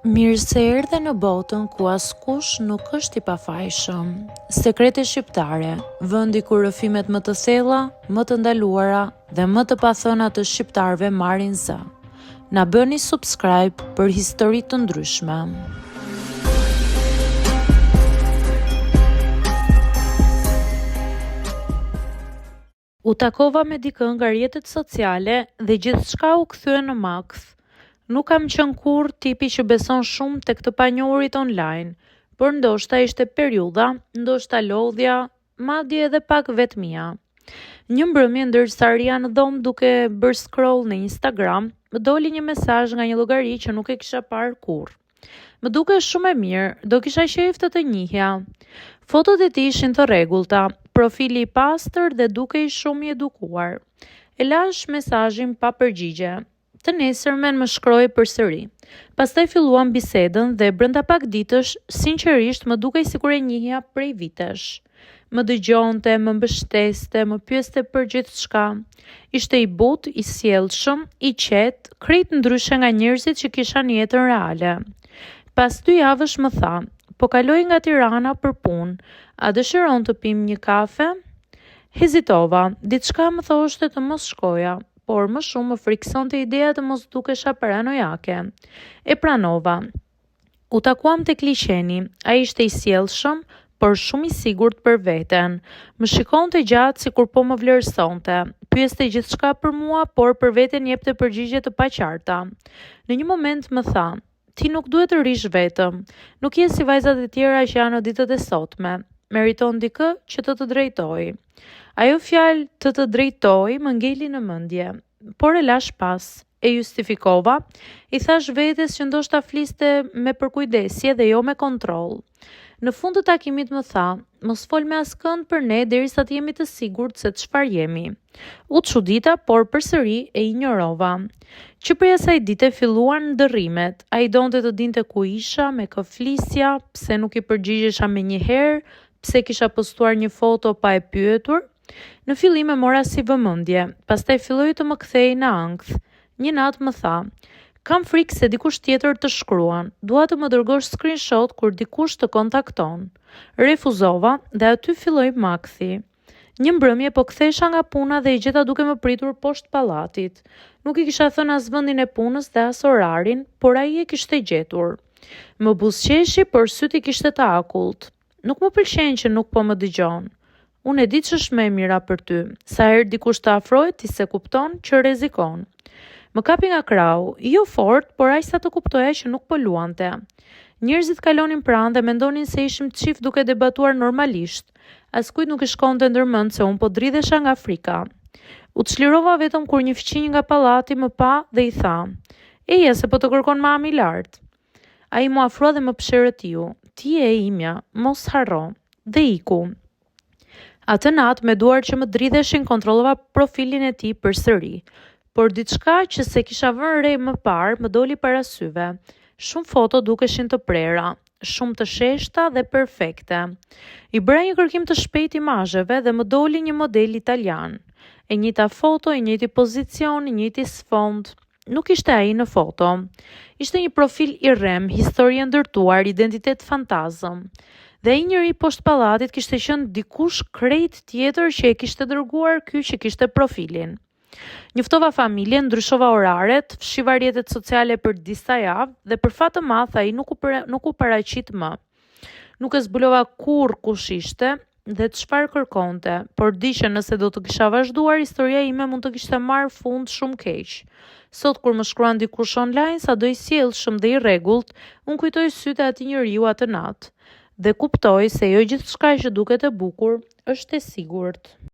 Mirë se erdhe në botën ku askush nuk është i pafajshëm. Sekrete shqiptare, vendi ku rrëfimet më të thella, më të ndaluara dhe më të pathëna të shqiptarëve marrin zë. Na bëni subscribe për histori të ndryshme. U takova me dikën nga rrjetet sociale dhe gjithçka u kthye në maks. Nuk kam qenë kurrë tipi që beson shumë tek të panjohurit online, por ndoshta ishte periudha, ndoshta lodhja, madje edhe pak vetmia. Një mbrëmje ndërsa rija në dhomë duke bërë scroll në Instagram, më doli një mesazh nga një llogari që nuk e kisha parë kurrë. Më duke shumë e mirë, do kisha qejf të njihja. Fotot e tij ishin të rregullta, profili i pastër dhe dukej shumë i edukuar. E lash mesazhin pa përgjigje. Të nesërmen më shkroi përsëri. Pastaj filluam bisedën dhe brenda pak ditësh, sinqerisht më dukej sikur e njihja prej vitesh. Më dëgjonte, më mbështeste, më pyeste për gjithçka. Ishte i butë, i sjellshëm, i qetë, krejt ndryshe nga njerëzit që kisha në jetën reale. Pas 2 javësh më tha, po kaloj nga Tirana për punë, a dëshiron të pim një kafe? Hezitova, diçka më thoshte të mos shkoja, por më shumë më friksonte ideja të mos dukesha paranojake. E pranova. U takuam tek liçeni, ai ishte i sjellshëm, por shumë i sigurt për veten. Më shikonte gjatë sikur po më vlerësonte. Pyeste gjithçka për mua, por për veten jepte përgjigje të paqarta. Në një moment më tha, ti nuk duhet të rish vetëm. Nuk je si vajzat e tjera që janë në ditët e sotme. Meriton dikë që të drejtoj. Ajo fjalë të drejtoj më ngeli në mendje, por e lash pas. E justifikova, i thash vetes që ndoshta fliste me përkujdesje dhe jo me kontroll. Në fund të takimit më tha, mos fol me askënd për ne derisa të jemi të sigurt se çfarë jemi. U çudita, por përsëri e injorova. Që prej asaj dite filluan ndërrimet. Ai donte të dinte ku isha, me kë flisja, pse nuk i përgjigjesha menjëherë, pse kisha postuar një foto pa e pyetur. Në fillim e mora si vëmendje, pastaj filloi të më kthej në ankth. Një natë më tha, kam frikë se dikush tjetër të shkruan, dua të më dërgosh screenshot kur dikush të kontakton. Refuzova dhe aty filloi makthi. Një mbrëmje po kthesha nga puna dhe i gjeta duke më pritur poshtë pallatit. Nuk i kisha thënë as vendin e punës dhe as orarin, por ai e kishte gjetur. Më buzëqeshi, por syt i kishte të akullt. Nuk më pëlqen që nuk po më dëgjon. Unë e di që është më e mira për ty. Sa herë dikush të afrohet, ti se kupton që rrezikon. Më kapi nga krau, jo fort, por aq sa të kuptoja që nuk po luante. Njerëzit kalonin pranë dhe mendonin se ishim çift duke debatuar normalisht. Askujt nuk i shkonte ndërmend se unë po dridhesha nga frika. U çlirova vetëm kur një fëmijë nga pallati më pa dhe i tha: "Eja se po të kërkon mami lart." Ai mu afrua dhe më pëshërëtiu. "Ti je e imja, mos harro." Dhe iku. Atë natë me duar që më dridheshin kontrollova profilin e tij përsëri. Por diçka që se kisha vënë re më parë më doli para syve. Shumë foto dukeshin të prera, shumë të sheshta dhe perfekte. I bëra një kërkim të shpejtë imazheve dhe më doli një model italian. E njëjta foto, i njëjti pozicion, i njëjti sfond. Nuk ishte ai në foto. Ishte një profil i rrem, histori e ndërtuar, identitet fantazëm. Dhe ai njëri poshtë pallatit kishte qenë dikush krejt tjetër që e kishte dërguar ky që kishte profilin. Njoftova familjen, ndryshova oraret, fshiva rrjetet sociale për disa javë dhe për fat të madh ai nuk u paraqit më. Nuk e zbulova kurrë kush ishte dhe çfarë kërkonte, por di që nëse do të kisha vazhduar, historia ime mund të kishte marrë fund shumë keq. Sot kur më shkruan dikush online, sado i sjellshëm dhe i rregullt, unë kujtoj sytë e atij njeriu atë natë dhe kuptoj se jo gjithçka që duket e bukur është e sigurt.